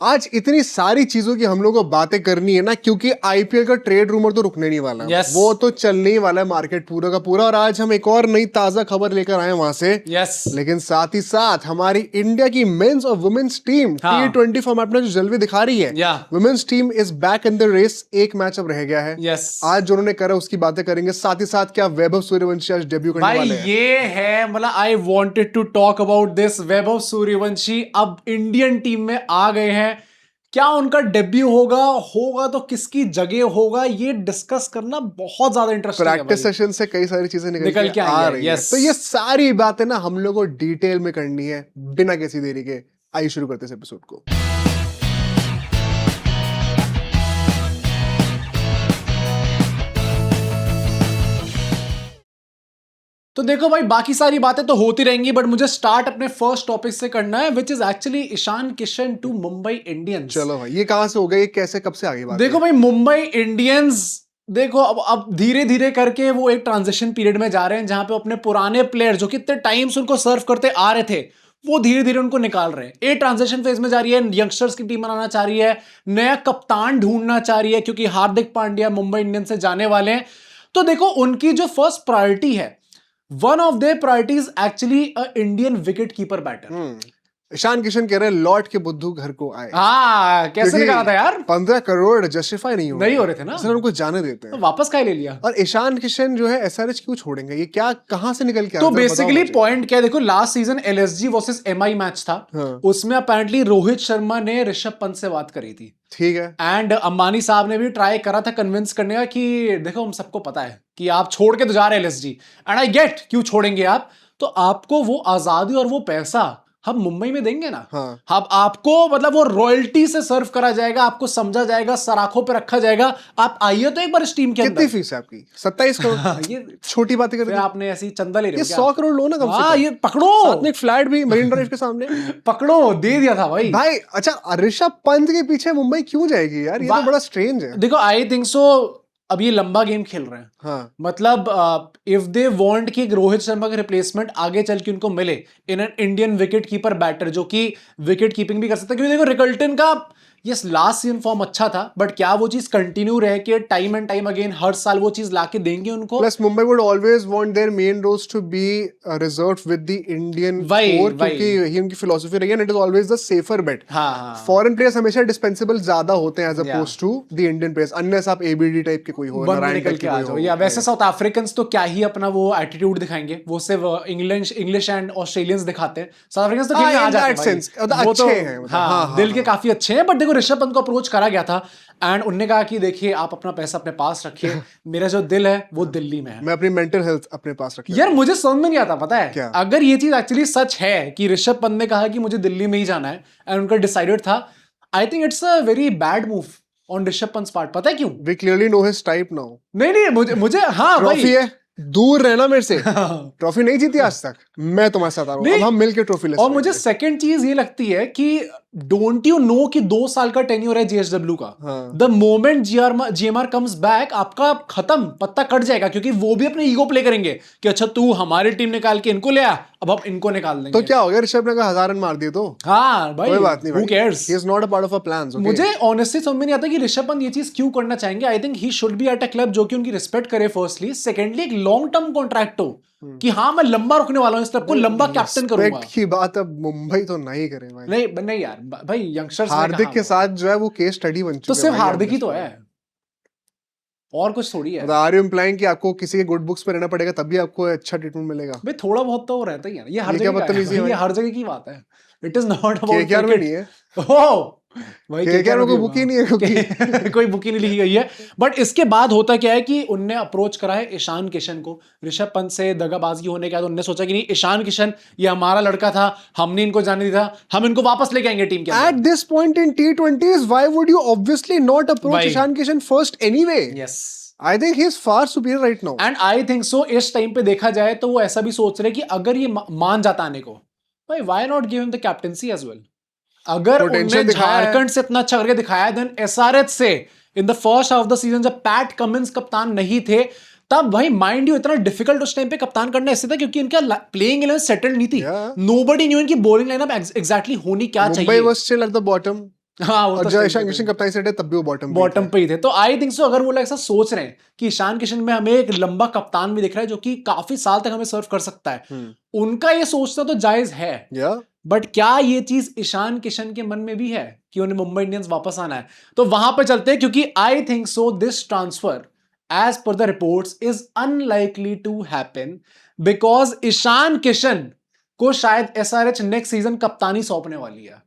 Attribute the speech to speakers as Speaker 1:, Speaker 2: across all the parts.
Speaker 1: आज इतनी सारी चीजों की हम लोग को बातें करनी है ना, क्योंकि आईपीएल का ट्रेड रूमर तो रुकने नहीं वाला।
Speaker 2: Yes.
Speaker 1: वो तो चलने ही वाला है मार्केट पूरा का पूरा। और आज हम एक और नई ताजा खबर लेकर आए वहां से।
Speaker 2: यस
Speaker 1: लेकिन साथ ही साथ हमारी इंडिया की मेंस और वुमेन्स टीम
Speaker 2: हाँ।
Speaker 1: T20 फॉर्मेट में जो जलवे दिखा रही है,
Speaker 2: या
Speaker 1: women's team is back in the race. एक मैच अब रह गया है।
Speaker 2: यस
Speaker 1: आज जो उन्होंने करा उसकी बातें करेंगे। साथ ही साथ क्या वैभव सूर्यवंशी आज डेब्यू करने
Speaker 2: भाई
Speaker 1: वाले हैं।
Speaker 2: ये है मतलब I wanted to talk about this. Vaibhav Suryavanshi अब इंडियन टीम में आ गए हैं। क्या उनका डेब्यू होगा तो किसकी जगह होगा, ये डिस्कस करना बहुत ज्यादा इंटरेस्टिंग है।
Speaker 1: प्रैक्टिस सेशन से कई सारी चीजें निकल के
Speaker 2: आई
Speaker 1: आ
Speaker 2: है,
Speaker 1: रही है।
Speaker 2: yes.
Speaker 1: तो ये सारी बातें ना हम लोग को डिटेल में करनी है बिना किसी देरी के। आइए शुरू करते हैं इस एपिसोड को।
Speaker 2: तो देखो भाई, बाकी सारी बातें तो होती रहेंगी, बट मुझे स्टार्ट अपने फर्स्ट टॉपिक से करना है, which is actually Ishan Kishan to Mumbai Indians.
Speaker 1: चलो भाई, ये कहां से हो गया, ये कैसे कब से आगे बात
Speaker 2: देखो
Speaker 1: है?
Speaker 2: भाई, मुंबई इंडियंस देखो अब धीरे धीरे करके वो एक ट्रांजिशन पीरियड में जा रहे हैं, जहां पे अपने पुराने प्लेयर जो कितने टाइम से उनको सर्व करते आ रहे थे, वो धीरे धीरे उनको निकाल रहे हैं। ये ट्रांजिशन फेज में जा रही है। यंगस्टर्स की टीम बनाना चाह रही है, नया कप्तान ढूंढना चाह रही है, क्योंकि हार्दिक पांड्या मुंबई इंडियंस से जाने वाले हैं। तो देखो, उनकी जो फर्स्ट प्रायोरिटी है, one of their priorities actually a Indian wicket keeper batter.
Speaker 1: Ishan Kishan कह रहे हैं लौट के बुद्धू घर को आए।
Speaker 2: हाँ, कैसे
Speaker 1: क्योंकि
Speaker 2: निकाला था यार?
Speaker 1: 15 करोड़ जस्टिफाई नहीं
Speaker 2: हो रहे थे ना,
Speaker 1: इसलिए उनको जाने देते
Speaker 2: तो
Speaker 1: हैं।
Speaker 2: वापस काहे ले लिया?
Speaker 1: और ईशान किशन जो है एसआरएच क्यों छोड़ेंगे? ये क्या कहां से निकल के आया?
Speaker 2: तो बेसिकली पॉइंट क्या है, देखो last season LSG versus MI match था।
Speaker 1: हाँ।
Speaker 2: उसमें अपेरेंटली रोहित शर्मा ने ऋषभ पंत से बात करी थी।
Speaker 1: ठीक है।
Speaker 2: एंड अंबानी साहब ने भी ट्राई करा था कन्विंस करने का कि देखो, हम सबको पता है कि आप छोड़ के तो जा रहे हैं एलएसजी, एंड आई गेट क्यों छोड़ेंगे आप, तो आपको वो आजादी और वो पैसा हम मुंबई में देंगे ना।
Speaker 1: हाँ।
Speaker 2: अब आपको मतलब वो रॉयल्टी से सर्व करा जाएगा, आपको समझा जाएगा, सराखों पे रखा जाएगा। आप आइए तो एक बार इस टीम के अंदर।
Speaker 1: कितनी फीस है आपकी? 27 करोड़।
Speaker 2: ये
Speaker 1: छोटी बातें कर
Speaker 2: फिर
Speaker 1: दी
Speaker 2: आपने ऐसी चंदा ले रहे
Speaker 1: ये
Speaker 2: हो क्या?
Speaker 1: 100 करोड़ लो ना कम से
Speaker 2: हाँ,
Speaker 1: कम।
Speaker 2: ये पकड़ो,
Speaker 1: साथ में एक फ्लैट भी मरीन ड्राइव के सामने।
Speaker 2: पकड़ो, दे दिया था भाई।
Speaker 1: भाई अच्छा, ऋषभ पंत के पीछे मुंबई क्यों जाएगी यार? ये तो बड़ा स्ट्रेंज है।
Speaker 2: देखो, आई थिंक सो अब ये लंबा गेम खेल रहे हैं।
Speaker 1: हाँ।
Speaker 2: मतलब इफ दे वांट कि रोहित शर्मा का रिप्लेसमेंट आगे चल के उनको मिले in an Indian wicket keeper batter, जो कि विकेट कीपिंग भी कर सकता है, क्योंकि देखो रिकल्टन का यस लास्ट सीजन फॉर्म अच्छा था, बट क्या वो चीज कंटिन्यू रह के टाइम एंड टाइम अगेन हर साल वो चीज लाके देंगे उनको?
Speaker 1: Plus Mumbai would always want their main roles to be reserved with the Indian core, क्योंकि यही उनकी फिलॉसफी रही है, and it is always the safer bet.
Speaker 2: हाँ।
Speaker 1: फॉरेन प्लेयर्स हमेशा डिस्पेंसिबल ज्यादा होते हैं as opposed to the Indian players, unless आप एबीडी टाइप के कोई हो, नारायण
Speaker 2: निकल
Speaker 1: टाइप
Speaker 2: के
Speaker 1: के
Speaker 2: आ
Speaker 1: कोई
Speaker 2: जाओ।
Speaker 1: हो।
Speaker 2: या वैसे साउथ अफ्रीकन्स तो क्या ही अपना वो एटीट्यूड दिखाएंगे, वो सिर्फ इंग्लिश एंड ऑस्ट्रेलियंस दिखाते हैं। साउथ अफ्रीकन्स तो खेलने आ जाते हैं, वो तो
Speaker 1: अच्छे हैं,
Speaker 2: हाँ, दिल के काफी अच्छे हैं। बट देखो, ऋषभ पंत को अप्रोच करा गया था एंड उन्होंने कहा कि देखिए, आप अपना पैसा अपने पास रखिए, मेरा जो दिल है वो दिल्ली में है।
Speaker 1: मैं अपनी मेंटल हेल्थ अपने पास रखता
Speaker 2: यार मुझे समझ में नहीं आता, पता है
Speaker 1: क्या?
Speaker 2: अगर ये चीज एक्चुअली सच है कि ऋषभ पंत ने कहा कि मुझे दिल्ली में ही जाना है एंड उनका डिसाइडेड था, I think it's a very bad move on Rishabh Pant part. पता है क्यों?
Speaker 1: We clearly know his type now.
Speaker 2: नहीं, मुझे हाँ भाई,
Speaker 1: ट्रॉफी है, दूर रहना मेरे से। ट्रॉफी नहीं जीती आज तक, मैं तुम्हारे साथ आ रहा हूं, अब हम मिलके ट्रॉफी ले
Speaker 2: और मुझे सेकंड चीज ये लगती है कि डोंट यू नो कि 2 साल का टेन्योर है जीएसडब्ल्यू का। The moment GMR comes back, आपका खत्म, पत्ता कट जाएगा, क्योंकि वो भी अपने ईगो प्ले करेंगे कि अच्छा तू हमारी टीम निकाल के इनको ले आ, अब हम इनको निकाल देंगे।
Speaker 1: तो क्या हो गया? ऋषभ ने कहा 1000 रन मार दिए तो
Speaker 2: हाँ भाई,
Speaker 1: कोई बात नहीं,
Speaker 2: who cares?
Speaker 1: He is not a part of our plans, okay?
Speaker 2: मुझे ऑनेस्टली समझ में नहीं आता कि ऋषभ पंत ये चीज क्यों करना चाहेंगे। I think he should be at a club जो कि उनकी रिस्पेक्ट करे फर्स्टली, सेकेंडली एक लॉन्ग टर्म कॉन्ट्रैक्ट हो कि हाँ मैं लंबा रुकने वाला हूँ, इस तरफ को लंबा कैप्टन करूंगा।
Speaker 1: Respect की बात अब मुंबई तो नहीं करे भाई।
Speaker 2: नहीं यार भाई, यंगस्टर्स
Speaker 1: हार्दिक के साथ जो है वो केस स्टडी बन चुका
Speaker 2: तो सिर्फ हार्दिक ही तो है, और कुछ थोड़ी है।
Speaker 1: आर यू इम्प्लाइंग कि आपको किसी के गुड बुक्स पे रहना पड़ेगा तभी आपको अच्छा ट्रीटमेंट मिलेगा?
Speaker 2: भाई थोड़ा बहुत तो रहता ही है, ये हर
Speaker 1: ये क्या
Speaker 2: जगह
Speaker 1: बदतमीजी है
Speaker 2: ये
Speaker 1: भाई?
Speaker 2: हर जगह की बात है। It is not about
Speaker 1: KKR में नहीं है
Speaker 2: भाई,
Speaker 1: केकेआर में कोई बुक ही नहीं है क्योंकि
Speaker 2: कोई बुक ही नहीं लिखी गई है। बट इसके बाद होता क्या है कि उनने अप्रोच करा है ईशान किशन को। ऋषभ पंत से दगाबाजी होने के बाद उन्होंने सोचा कि नहीं, ईशान किशन ये हमारा लड़का था, हमने इनको जाने दिया, हम इनको वापस लेके आएंगे टीम के अंदर।
Speaker 1: At this point in T20s why would you obviously not approach Ishan Kishan first anyway?
Speaker 2: Yes,
Speaker 1: I think he is far superior right now.
Speaker 2: And I think so इस टाइम पे देखा जाए तो वो ऐसा भी सोच रहे कि अगर ये मान जाता आने को, भाई why not give him the captaincy as well. अगर उन्होंने झारखंड से इतना अच्छा करके दिखाया, देन एसआरएच से in the first half of the season जब पैट कमिंस कप्तान नहीं थे, तब भाई माइंड यू इतना डिफिकल्ट उस टाइम पे कप्तान करना ऐसे था क्योंकि इनका प्लेइंग इलेवन सेटल्ड नहीं थी। नोबडी न्यू इनकी बॉलिंग लाइनअप एग्जैक्टली होनी क्या चाहिए।
Speaker 1: Mumbai was still at the bottom.
Speaker 2: हाँ वो
Speaker 1: और
Speaker 2: तो
Speaker 1: जब
Speaker 2: सही
Speaker 1: ईशान
Speaker 2: बात
Speaker 1: किशन
Speaker 2: है।
Speaker 1: कप्तानी से हटे तब भी वो
Speaker 2: बॉटम पे ही थे। तो आई थिंक सो अगर वो लोग ऐसा सोच रहे हैं कि ईशान किशन में हमें एक लंबा कप्तान भी दिख रहा है जो कि काफी साल तक हमें सर्व कर सकता है, उनका ये सोचना तो जायज है। बट क्या ये चीज ईशान किशन के मन में भी है कि उन्हें मुंबई इंडियंस वापस आना है? तो वहां पे चलते हैं, क्योंकि I think so this transfer as per the reports is unlikely to happen, because Ishan Kishan को शायद एसआरएच नेक्स्ट सीजन कप्तानी सौंपने वाली है।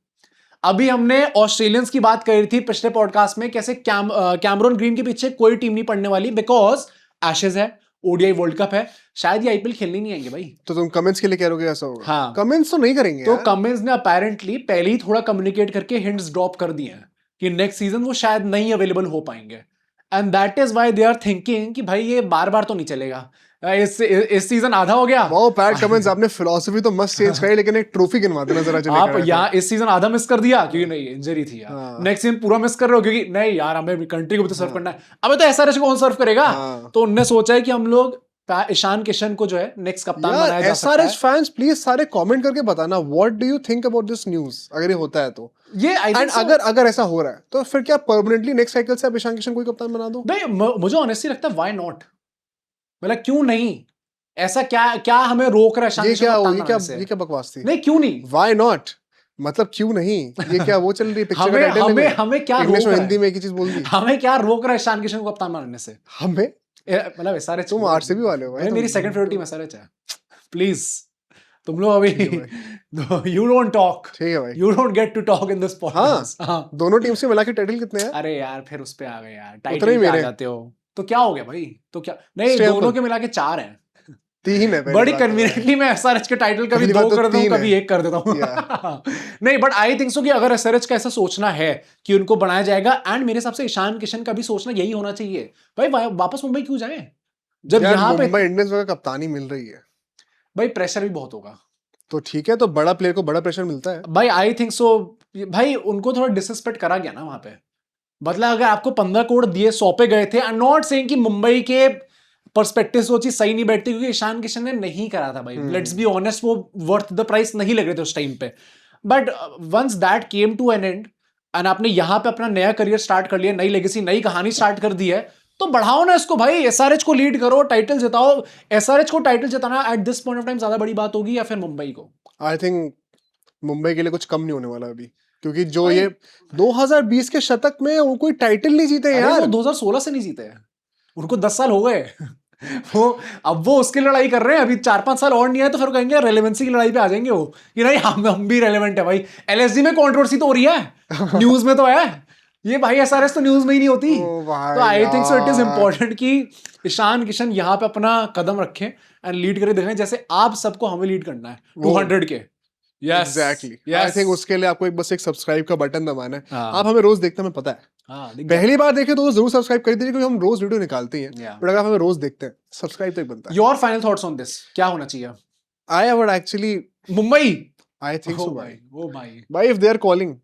Speaker 2: अभी हमने ऑस्ट्रेलियंस की बात करी थी पिछले पॉडकास्ट में, कैसे कैमरन ग्रीन के पीछे कोई टीम नहीं पड़ने वाली, बिकॉज एशेज है, ओडीआई वर्ल्ड कप है, शायद ये आईपीएल खेलने नहीं आएंगे भाई।
Speaker 1: तो तुम कमेंट्स के लिए कह रहे हो ऐसा होगा?
Speaker 2: हाँ,
Speaker 1: कमेंट्स तो नहीं करेंगे
Speaker 2: तो
Speaker 1: यार।
Speaker 2: कमिंस ने अपेरेंटली पहले ही थोड़ा कम्युनिकेट करके हिंट्स ड्रॉप कर दिए हैं कि नेक्स्ट सीजन वो शायद नहीं अवेलेबल हो पाएंगे, and that is why they are thinking कि भाई ये बार बार तो नहीं चलेगा, इस सीजन आधा हो गया।
Speaker 1: वाओ पैट कमेंट्स, आपने फिलॉसफी तो मस्त चेंज करी, लेकिन एक ट्रॉफी गिनवा देना जरा चले।
Speaker 2: आप यहाँ इस सीजन आधा मिस कर दिया क्योंकि नहीं इंजरी थी यार, नेक्स्ट सीजन पूरा मिस कर रहे हो क्योंकि नहीं यार हमें कंट्री को भी तो सर्व करना है। अबे तो एसआरएच को कौन सर्व करेगा? तो उन्होंने सोचा है कि हम लोग ईशान किशन को जो है नेक्स्ट कप्तान बनाया जा सकता है।
Speaker 1: एसआरएच फैंस प्लीज सारे कमेंट करके बताना what do you think about this news, अगर ये होता है तो।
Speaker 2: ये
Speaker 1: एंड अगर ऐसा हो रहा है तो फिर क्या परमानेंटली नेक्स्ट साइकिल से आप ईशान किशन को कप्तान बना दो?
Speaker 2: भाई मुझे ऑनेस्टली लगता है व्हाई नॉट, मतलब क्यों नहीं? ऐसा क्या हमें रोक रहा है ईशान किशन को कप्तान बनाने से?
Speaker 1: ये क्या बकवास थी?
Speaker 2: नहीं क्यों नहीं,
Speaker 1: व्हाई नॉट मतलब क्यों नहीं? ये क्या वो चल रही पिक्चर का टाइटल?
Speaker 2: हमें क्या रोक
Speaker 1: इंग्लिश और
Speaker 2: रहा
Speaker 1: हिंदी
Speaker 2: है?
Speaker 1: में एक ही चीज बोल दी।
Speaker 2: हमें क्या रोक रहा है ईशान किशन को कप्तान बनाने से?
Speaker 1: हमें
Speaker 2: मतलब एसआरएच
Speaker 1: तुम आरसीबी वाले हो भाई,
Speaker 2: मेरी सेकंड फेवरेट टीम एसआरएच है। प्लीज तुम लोग अभी यू डोंट टॉक,
Speaker 1: ठीक है भाई,
Speaker 2: you don't get to talk in this podcast.
Speaker 1: हाँ दोनों टीम से मिला के टाइटल कितने हैं?
Speaker 2: अरे यार फिर उस पे आ गए यार, टाइटल पे आ जाते हो तो क्या हो गया भाई? तो क्या नहीं, दोनों के मिला के 4 हैं,
Speaker 1: 3 है।
Speaker 2: बड़ी कन्वीनियंटली मैं एसआरएच के टाइटल कभी 2 कर देता हूँ, कभी 1 कर देता हूँ। नहीं बट आई थिंक सो कि अगर एसआरएच का ऐसा सोचना है कि उनको बनाया जाएगा, एंड मेरे हिसाब से ईशान किशन का भी सोचना यही होना चाहिए, भाई वापस मुंबई क्यों जाए जब यहाँ पे
Speaker 1: मुंबई इंडियंस वगैरह कप्तानी मिल रही है?
Speaker 2: भाई प्रेशर भी बहुत होगा।
Speaker 1: तो ठीक है, तो बड़ा प्लेयर को बड़ा प्रेशर मिलता है
Speaker 2: भाई आई थिंक सो भाई उनको थोड़ा डिसरिस्पेक्ट करा गया ना वहां पे। मतलब अगर आपको 15 करोड़ दिए सौंपे गए थे, आई एम नॉट सेइंग कि मुंबई के पर्सपेक्टिव से वो चीज सही नहीं बैठती, क्योंकि ईशान किशन ने नहीं करा था भाई, लेट्स बी ऑनेस्ट, वो वर्थ द प्राइस नहीं लग रहे थे उस टाइम पे। But once that came to an end end आपने यहाँ पे अपना नया करियर स्टार्ट कर लिया, नई लेगेसी नई कहानी स्टार्ट कर दी है, तो बढ़ाओ ना इसको भाई, एसआरएच को लीड करो, टाइटल जिताओ। एसआरएच को टाइटल जिताना at this point of time ज्यादा बड़ी बात होगी या फिर मुंबई को?
Speaker 1: आई थिंक मुंबई के लिए कुछ कम नहीं होने वाला अभी, क्योंकि जो ये 2020 के शतक में वो कोई टाइटल नहीं जीते यार।
Speaker 2: वो 2016 से नहीं जीते हैं, उनको 10 साल हो गए। वो उसकी लड़ाई कर रहे हैं, अभी 4-5 साल और नहीं है तो फिर कहेंगे रेलेवेंसी की लड़ाई पे आ जाएंगे वो कि नहीं हम भी रेलेवेंट है भाई। एलएसजी में कंट्रोवर्सी तो हो रही है, न्यूज में तो है ये भाई, एसआरएच तो न्यूज में ही नहीं होती। तो I think so it is important कि ईशान किशन यहाँ पे अपना कदम रखें एंड लीड करे दिखाएं, जैसे आप सबको हमें लीड करना है 200 के। Yes,
Speaker 1: exactly,
Speaker 2: yes.
Speaker 1: I think उसके लिए आपको बस एक सब्सक्राइब का बटन दबाना है। आप हमें रोज देखते हैं, हमें पता है। पहली बार देखे तो जरूर सब्सक्राइब कर दीजिए, क्योंकि हम रोज वीडियो निकालते हैं, बट अगर आप हमें रोज देखते हैं सब्सक्राइब तो एक बनता है।
Speaker 2: Your final thoughts on this, क्या होना चाहिए?
Speaker 1: I would actually
Speaker 2: Mumbai,
Speaker 1: I think so
Speaker 2: भाई, ओ
Speaker 1: भाई if they are calling,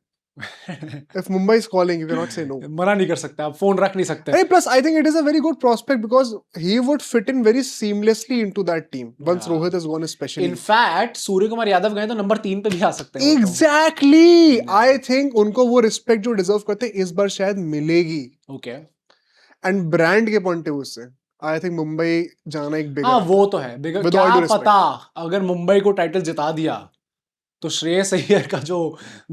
Speaker 1: if Mumbai is calling, you cannot say no.
Speaker 2: मना नहीं कर सकते आप, फोन रख नहीं सकते।
Speaker 1: Hey, plus I think it is a very good prospect because he would fit in very seamlessly into that team once Rohit is gone, especially.
Speaker 2: In fact, Surya Kumar Yadav गए तो नंबर 3 पे भी आ सकते हैं।
Speaker 1: Exactly, I think उनको वो respect जो deserve करते हैं इस बार शायद मिलेगी।
Speaker 2: Okay.
Speaker 1: And brand के पॉइंट ऑफ व्यू से I think मुंबई जाना एक बिग,
Speaker 2: वो तो है बिग। क्या पता अगर मुंबई को टाइटल जिता दिया तो श्रेयस अय्यर का जो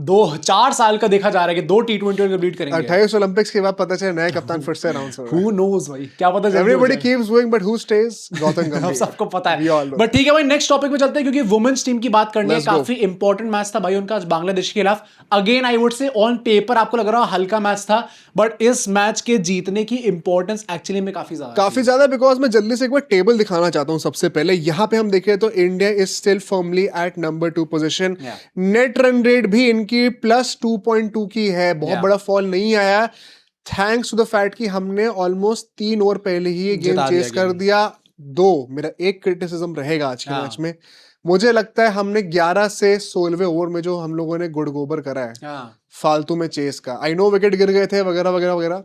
Speaker 2: 4 साल का देखा जा रहा है कि 2 T20 कंप्लीट करेंगे।
Speaker 1: 28 ओलंपिक्स के बाद पता चले नए कप्तान फिर से अनाउंस हो रहा है।
Speaker 2: Who knows भाई, क्या पता।
Speaker 1: Everybody keeps going, but who stays? Gautam गंभीर।
Speaker 2: सबको पता है। बट ठीक है भाई, नेक्स्ट टॉपिक पे चलते हैं, क्योंकि वुमेन्स टीम की बात करनी है। काफी इंपॉर्टेंट मैच था भाई उनका बांग्लादेश के खिलाफ। Again I would say on paper आपको लग रहा है हल्का मैच था, बट इस मैच के जीतने की इंपॉर्टेंस एक्चुअली में काफी ज्यादा,
Speaker 1: बिकॉज मैं जल्दी से एक बार टेबल दिखाना चाहता हूं। सबसे पहले यहाँ पे हम देखें तो India is still firmly at number 2 position. Net run rate भी इनकी +2.2 की है, बहुत बड़ा फॉल नहीं आया, थैंक्स टू द फैक्ट कि हमने ऑलमोस्ट 3 ओवर पहले ही ये गेम चेस कर दिया। मेरा एक क्रिटिसिज्म रहेगा आज के मैच में, मुझे लगता है हमने 11 से 16वें ओवर में जो हम लोगों ने गुड़ गोबर करा है फालतू में चेस का, आई नो विकेट गिर गए थे वगैरह वगैरह वगैरह,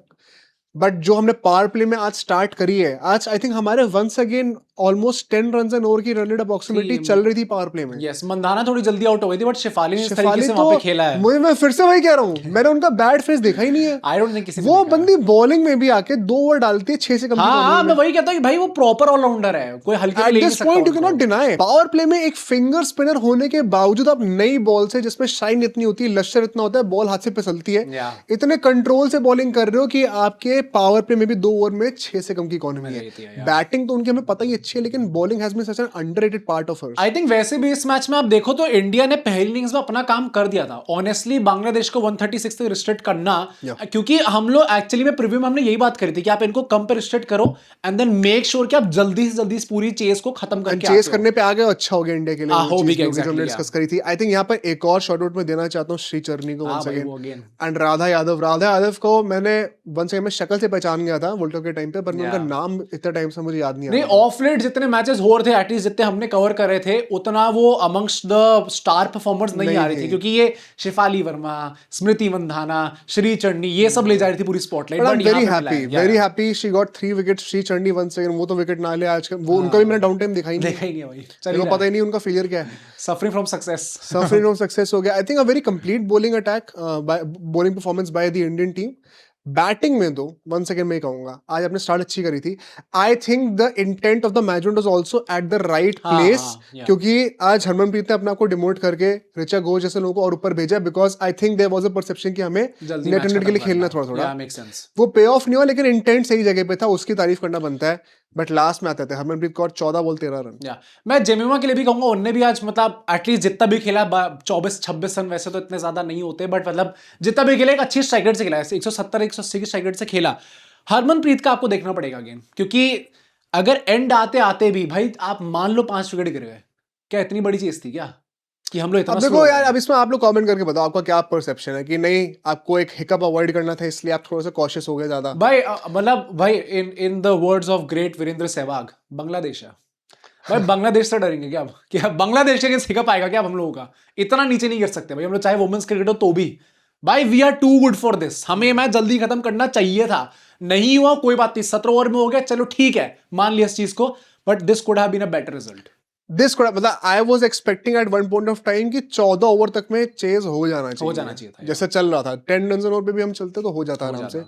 Speaker 1: बट जो हमने पावर प्ले में आज स्टार्ट करी है, आज आई थिंक हमारे once again almost 10 run an over की रन रेट अप्रोक्सीमेटली चल रही थी पावर प्ले में।
Speaker 2: यस, मंदाना थोड़ी जल्दी आउट हो गई थी, बट शेफाली ने इस तरीके
Speaker 1: शेफाली
Speaker 2: से
Speaker 1: तो
Speaker 2: वहां पे खेला है।
Speaker 1: मैं फिर से वही कह रहा हूँ, मैंने उनका बैड फेस देखा ही नहीं है।
Speaker 2: आई डोंट थिंक किसी ने
Speaker 1: वो
Speaker 2: देखा है।
Speaker 1: बंदी बॉलिंग में भी आके 2 ओवर डालती है 6 से कम की
Speaker 2: हाँ
Speaker 1: bowling
Speaker 2: मैं
Speaker 1: में।
Speaker 2: वही कहता हूँ कि भाई वो प्रॉपर ऑलराउंडर है, कोई हल्के में
Speaker 1: एट
Speaker 2: ले नहीं
Speaker 1: दिस
Speaker 2: सकता
Speaker 1: पॉइंट यू
Speaker 2: उनको।
Speaker 1: Can not deny, power play में एक फिंगर स्पिनर होने के बावजूद आप नई बॉल से, जिसमें शाइन इतनी होती है, लश्कर इतना होता है, बॉल हाथ से फिसलती है,
Speaker 2: Yeah.
Speaker 1: इतने कंट्रोल से बॉलिंग कर रहे हो कि आपके पावर प्ले में भी 2 ओवर में 6 से कम की इकोनॉमी है। बैटिंग तो उनकी हमें पता ही अच्छी है, लेकिन bowling has been such an underrated part of hers.
Speaker 2: I think वैसे भी इस मैच में आप देखो तो इंडिया ने पहली इनिंग्स में अपना काम कर दिया था। ऑनेस्टली बांग्लादेश को 136 तक रिस्ट्रिक्ट करना, क्योंकि हम लोग एक्चुअली में प्रीव्यू में हमने यही बात करी थी कि आप इनको कम पे रिस्ट्रिक्ट करो एंड देन मेक श्योर कि आप जल्दी से जल्दी इस पूरी चेस को खत्म करके
Speaker 1: चेस करने पे आ गए, अच्छा हो गया इंडिया के लिए।
Speaker 2: हो
Speaker 1: वो
Speaker 2: भी
Speaker 1: चीज़
Speaker 2: गया,
Speaker 1: जो हमने
Speaker 2: exactly,
Speaker 1: डिस्कस करी थी। आई थिंक यहाँ पर एक और शॉट आउट में देना चाहता हूँ श्री चरनी को once again, and Radha Yadav को मैंने वंस अगेन मैं शक्ल से पहचान गया था वर्ल्ड कप के टाइम पे, पर उनका नाम इतना टाइम से मुझे याद नहीं आ
Speaker 2: नहीं,
Speaker 1: रहा था।
Speaker 2: ऑफ लेट जितने मैचेस हो रहे थे, एटलीस्ट जितने हमने कवर कर रहे थे, उतना वो अमंगस्ट द स्टार परफॉर्मर्स नहीं आ रही थी, क्योंकि ये शेफाली वर्मा, स्मृति मंधाना, श्री चंडी, ये सब ले जा रही थी पूरी spotlight.
Speaker 1: But very happy she got 3 wickets. Shree Chandi once again, वो तो विकेट ना ले आज, वो उनका भी मैंने डाउन टाइम देखा ही नहीं
Speaker 2: भाई,
Speaker 1: चलो पता ही नहीं उनका फेलियर क्या है।
Speaker 2: सफरिंग फ्रॉम
Speaker 1: सक्सेस हो गया। I think a very complete bowling attack, bowling performance by the Indian team. Batting में तो वंस अगेन मैं कहूंगा आज आपने स्टार्ट अच्छी करी थी। I think the intent of the management was also at the right place, क्योंकि आज हरमनप्रीत ने अपने आप को डिमोट करके ऋचा घोष जैसे लोगों को और ऊपर भेजा, because I think there was a perception कि हमें नेट एंड नेट के लिए खेलना थोड़ा वो पे ऑफ नहीं हुआ, लेकिन इंटेंट सही जगह पे था, उसकी तारीफ करना बनता है। बट लास्ट में आते थे हरमनप्रीत कौर 14 बॉल 13 रन।
Speaker 2: मैं जेमिमा के लिए भी कहूंगा, उनने भी आज मतलब एटलीस्ट जितना भी खेला, 24-26 रन वैसे तो इतने ज्यादा नहीं होते, बट मतलब जितना भी खेला एक अच्छी स्ट्राइक रेट से खेला, 170-180 की स्ट्राइक रेट से खेला। हरमनप्रीत का आपको देखना पड़ेगा अगेन, क्योंकि अगर एंड आते आते भी भाई आप मान लो 5 विकेट गिर गए, क्या इतनी बड़ी चीज थी क्या कि हम लोग इतना?
Speaker 1: अब देखो यार, अब इसमें आप लोग कमेंट करके बताओ आपका क्या परसेप्शन है, कि नहीं आपको एक हिकअप अवॉइड करना था इसलिए आप थोड़ा सा कॉशियस हो गए ज्यादा।
Speaker 2: भाई मतलब भाई in the words of great Virender Sehwag, Bangladesh है भाई, बांग्लादेश से डरेंगे क्या अब? क्या बांग्लादेश के अगेंस्ट हिकअप आएगा क्या? हम लोगों का इतना नीचे नहीं गिर सकते भाई हम लोग, चाहे वुमेन्स क्रिकेट हो तो भी। भाई we are too good for this, हमें मैच जल्दी खत्म करना चाहिए था, नहीं हुआ कोई बात नहीं, 17 ओवर में हो गया, चलो ठीक है, मान लिया इस चीज को, but this could have been a better result. मतलब I was expecting at one point of time कि 14 ओवर तक में चेज हो जाना चाहिए था, जैसे चल रहा था 10 रन ओवर पे भी हम चलते तो हो जाता आराम से।